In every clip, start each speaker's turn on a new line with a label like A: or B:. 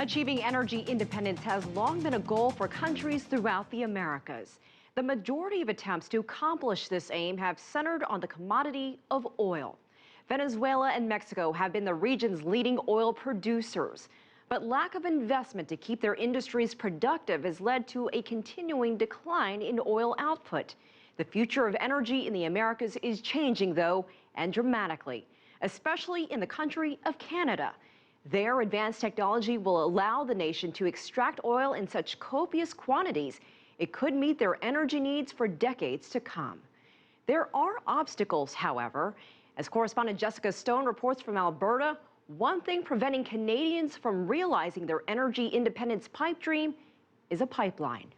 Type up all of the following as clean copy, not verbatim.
A: Achieving energy independence has long been a goal for countries throughout the Americas. The majority of attempts to accomplish this aim have centered on the commodity of oil. Venezuela and Mexico have been the region's leading oil producers, but lack of investment to keep their industries productive has led to a continuing decline in oil output. The future of energy in the Americas is changing, though, and dramatically, especially in the country of Canada. Their advanced technology will allow the nation to extract oil in such copious quantities it could meet their energy needs for decades to come. There are obstacles, however. As correspondent Jessica Stone reports from Alberta, one thing preventing Canadians from realizing their energy independence pipe dream is a pipeline.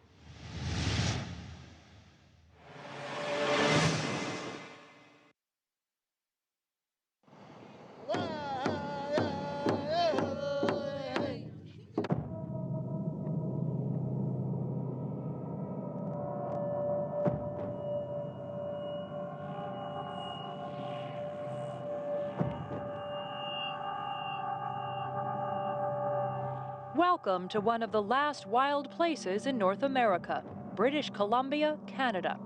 B: Welcome to one of the last wild places in North America, British Columbia, Canada.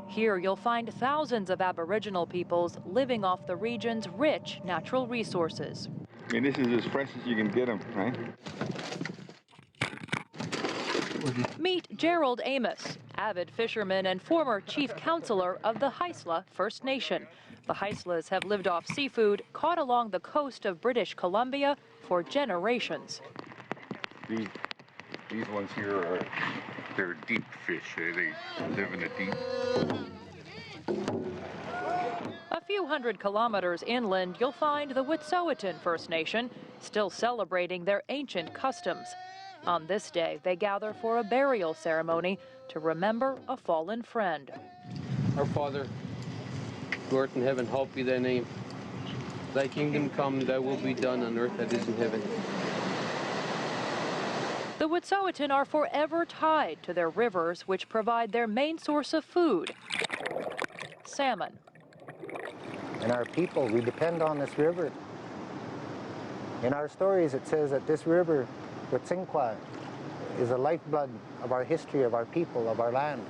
B: Here you'll find thousands of Aboriginal peoples living off the region's rich natural resources.
C: And this is as fresh as you can get them, right?
B: Meet Gerald Amos, avid fisherman and former chief counselor of the Haisla First Nation. The Haislas have lived off seafood caught along the coast of British Columbia for generations.
C: These ones here they're deep fish. They live in the deep.
B: A few hundred kilometers inland, you'll find the Wet'suwet'en First Nation, still celebrating their ancient customs. On this day, they gather for a burial ceremony to remember a fallen friend.
D: Our Father, who art in heaven, hallowed be thy name. Thy kingdom come, thy will be done on earth as it is in heaven.
B: The Wet'suwet'en are forever tied to their rivers, which provide their main source of food, salmon.
E: And our people, we depend on this river. In our stories, it says that this river, Wet'suwet'en, is the lifeblood of our history, of our people, of our land.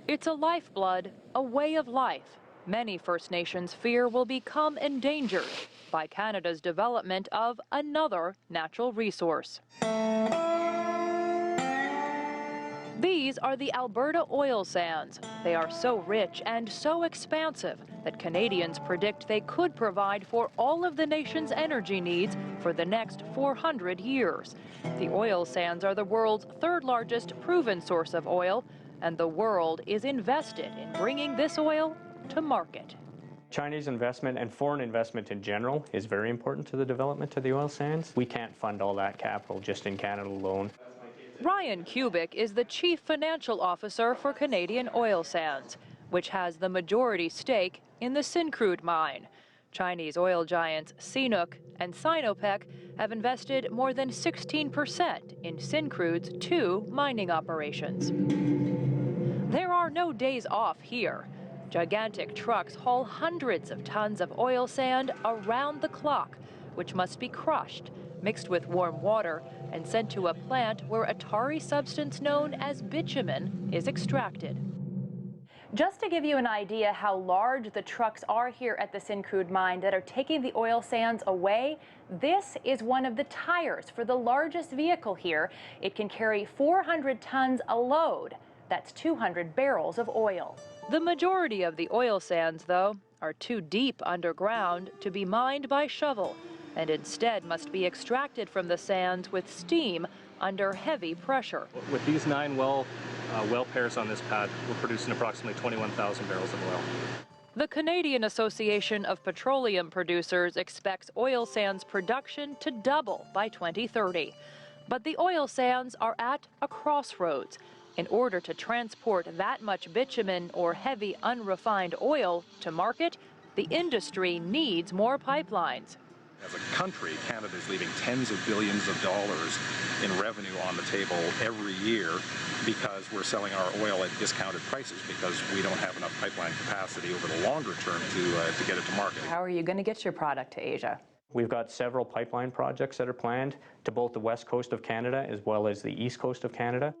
B: It's a lifeblood, a way of life. Many First Nations fear will become endangered by Canada's development of another natural resource. These are the Alberta oil sands. They are so rich and so expansive that Canadians predict they could provide for all of the nation's energy needs for the next 400 years. The oil sands are the world's third largest proven source of oil, and the world is invested in bringing this oil to market.
F: Chinese investment and foreign investment in general is very important to the development of the oil sands. We can't fund all that capital just in Canada alone.
B: Ryan Kubik is the Chief Financial Officer for Canadian Oil Sands, which has the majority stake in the Syncrude mine. Chinese oil giants CNOOC and Sinopec have invested more than 16% in Syncrude's 2 mining operations. There are no days off here. Gigantic trucks haul hundreds of tons of oil sand around the clock, which must be crushed, mixed with warm water, and sent to a plant where a tarry substance known as bitumen is extracted.
G: Just to give you an idea how large the trucks are here at the Syncrude mine that are taking the oil sands away, this is one of the tires for the largest vehicle here. It can carry 400 tons a load. That's 200 barrels of oil.
B: The majority of the oil sands, though, are too deep underground to be mined by shovel, and instead must be extracted from the sands with steam under heavy pressure.
H: With these 9 well pairs on this pad, we're producing approximately 21,000 barrels of oil.
B: The Canadian Association of Petroleum Producers expects oil sands production to double by 2030. But the oil sands are at a crossroads. In order to transport that much bitumen or heavy unrefined oil to market, the industry needs more pipelines.
I: As a country, Canada is leaving tens of billions of dollars in revenue on the table every year because we're selling our oil at discounted prices because we don't have enough pipeline capacity over the longer term to get it to market.
G: How are you going to get your product to Asia?
F: We've got several pipeline projects that are planned to both the west coast of Canada as well as the east coast of Canada.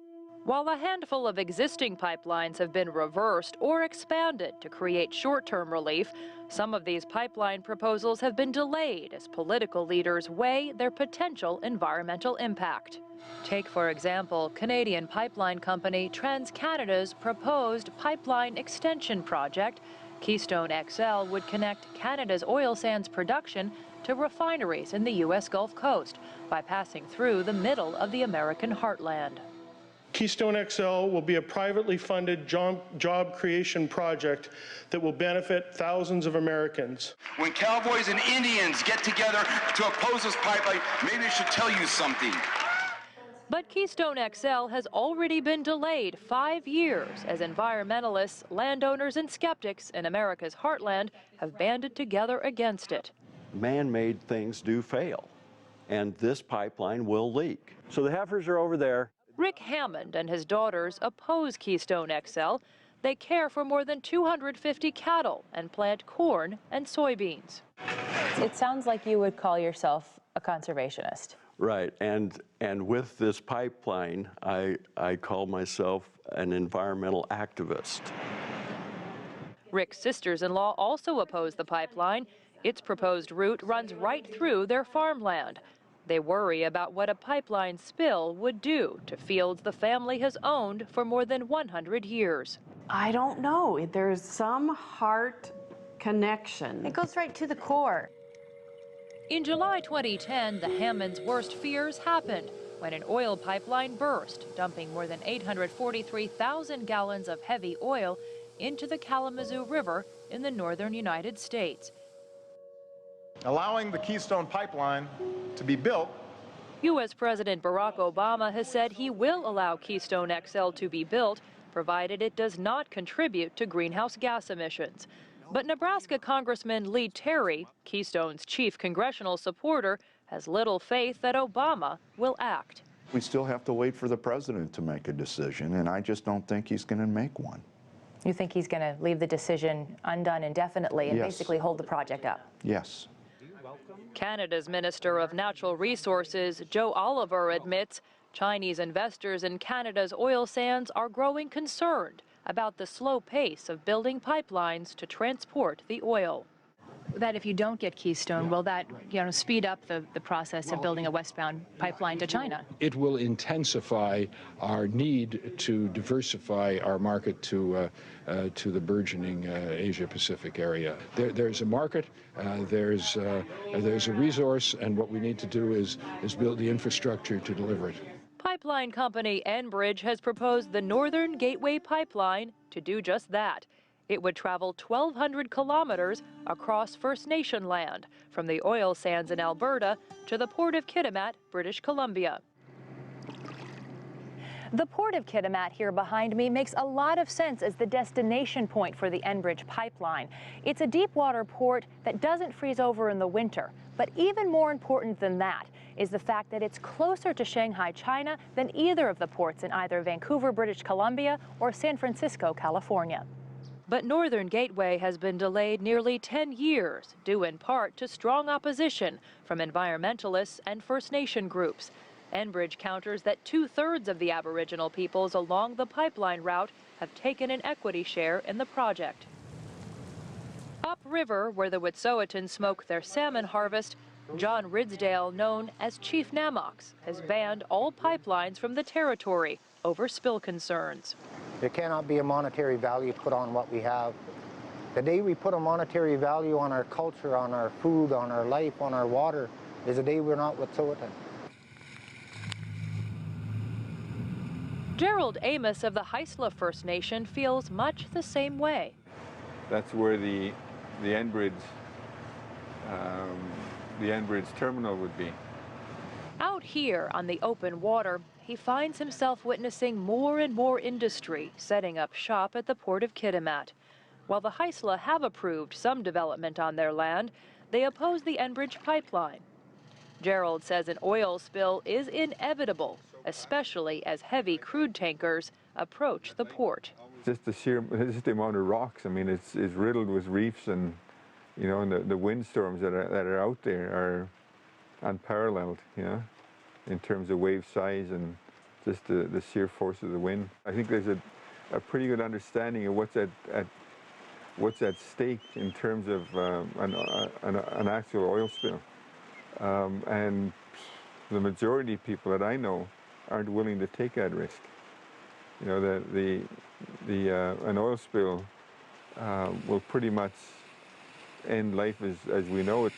B: While a handful of existing pipelines have been reversed or expanded to create short-term relief, some of these pipeline proposals have been delayed as political leaders weigh their potential environmental impact. Take, for example, Canadian pipeline company TransCanada's proposed pipeline extension project. Keystone XL would connect Canada's oil sands production to refineries in the U.S. Gulf Coast by passing through the middle of the American heartland.
J: Keystone XL will be a privately funded job creation project that will benefit thousands of Americans.
K: When cowboys and Indians get together to oppose this pipeline, maybe it should tell you something.
B: But Keystone XL has already been delayed 5 years as environmentalists, landowners, and skeptics in America's heartland have banded together against it.
L: Man-made things do fail, and this pipeline will leak. So the heifers are over there.
B: Rick Hammond and his daughters oppose Keystone XL. They care for more than 250 cattle and plant corn and soybeans.
G: It sounds like you would call yourself a conservationist.
L: Right, and with this pipeline, I call myself an environmental activist.
B: Rick's sisters-in-law also oppose the pipeline. Its proposed route runs right through their farmland. They worry about what a pipeline spill would do to fields the family has owned for more than 100 years.
M: I don't know. There's some heart connection.
N: It goes right to the core.
B: In July 2010, the Hammonds' worst fears happened when an oil pipeline burst, dumping more than 843,000 gallons of heavy oil into the Kalamazoo River in the northern United States.
O: Allowing the Keystone Pipeline to be built.
B: U.S. President Barack Obama has said he will allow Keystone XL to be built, provided it does not contribute to greenhouse gas emissions. But Nebraska Congressman Lee Terry, Keystone's chief congressional supporter, has little faith that Obama will act.
P: We still have to wait for the president to make a decision, and I just don't think he's going to make one.
G: You think he's going to leave the decision undone indefinitely and basically hold the project up?
P: Yes.
B: Canada's Minister of Natural Resources, Joe Oliver, admits Chinese investors in Canada's oil sands are growing concerned about the slow pace of building pipelines to transport the oil.
G: That if you don't get Keystone, will that speed up the process of building a westbound pipeline to China?
Q: It will intensify our need to diversify our market to the burgeoning Asia-Pacific area. There's a market, there's a resource, and what we need to do is build the infrastructure to deliver it.
B: Pipeline company Enbridge has proposed the Northern Gateway Pipeline to do just that. It would travel 1,200 kilometers across First Nation land, from the oil sands in Alberta to the port of Kitimat, British Columbia.
G: The port of Kitimat here behind me makes a lot of sense as the destination point for the Enbridge pipeline. It's a deep water port that doesn't freeze over in the winter. But even more important than that is the fact that it's closer to Shanghai, China than either of the ports in either Vancouver, British Columbia or San Francisco, California.
B: But Northern Gateway has been delayed nearly 10 years, due in part to strong opposition from environmentalists and First Nation groups. Enbridge counters that 2/3 of the Aboriginal peoples along the pipeline route have taken an equity share in the project. Upriver, where the Wet'suwet'en smoke their salmon harvest, John Ridsdale, known as Chief Namox, has banned all pipelines from the territory over spill concerns.
E: There cannot be a monetary value put on what we have. The day we put a monetary value on our culture, on our food, on our life, on our water, is the day we're not Wet'suwet'en.
B: Gerald Amos of the Haisla First Nation feels much the same way.
C: That's where the Enbridge terminal would be.
B: Out here on the open water, he finds himself witnessing more and more industry setting up shop at the port of Kitimat. While the Haisla have approved some development on their land, they oppose the Enbridge pipeline. Gerald says an oil spill is inevitable, especially as heavy crude tankers approach the port.
C: Just the amount of rocks. I mean, it's riddled with reefs and
N: you know, and the windstorms that are out there are unparalleled, you know, in terms of wave size and just the sheer force of the wind. I think there's a pretty good understanding of what's at stake in terms of an actual oil spill. And the majority of people that I know aren't willing to take that risk. You know, an oil spill will pretty much end life as we know it.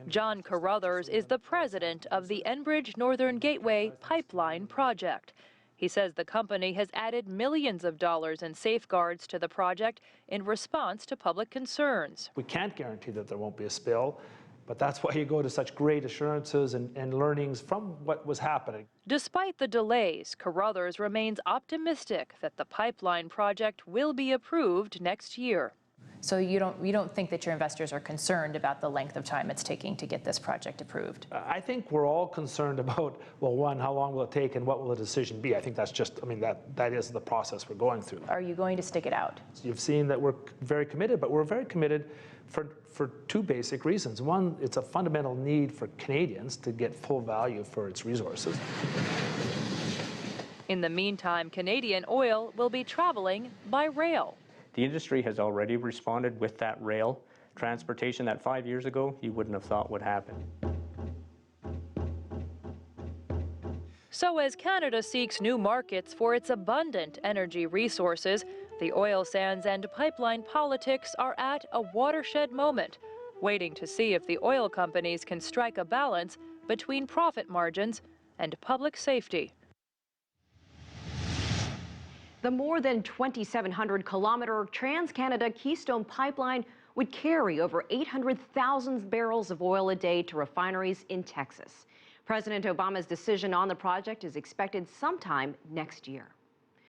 B: John Carruthers is the president of the Enbridge Northern Gateway Pipeline Project. He says the company has added millions of dollars in safeguards to the project in response to public concerns.
R: We can't guarantee that there won't be a spill, but that's why you go to such great assurances and learnings from what was happening.
B: Despite the delays, Carruthers remains optimistic that the pipeline project will be approved next year.
G: So you don't think that your investors are concerned about the length of time it's taking to get this project approved?
R: I think we're all concerned about, well, one, how long will it take and what will the decision be? I think that's just, I mean, that is the process we're going through.
G: Are you going to stick it out?
R: You've seen that we're very committed, but we're very committed for two basic reasons. One, it's a fundamental need for Canadians to get full value for its resources.
B: In the meantime, Canadian oil will be traveling by rail.
F: The industry has already responded with that rail transportation that 5 years ago you wouldn't have thought would happen.
B: So as Canada seeks new markets for its abundant energy resources, the oil sands and pipeline politics are at a watershed moment, waiting to see if the oil companies can strike a balance between profit margins and public safety.
A: The more than 2,700-kilometer Trans-Canada Keystone Pipeline would carry over 800,000 barrels of oil a day to refineries in Texas. President Obama's decision on the project is expected sometime next year.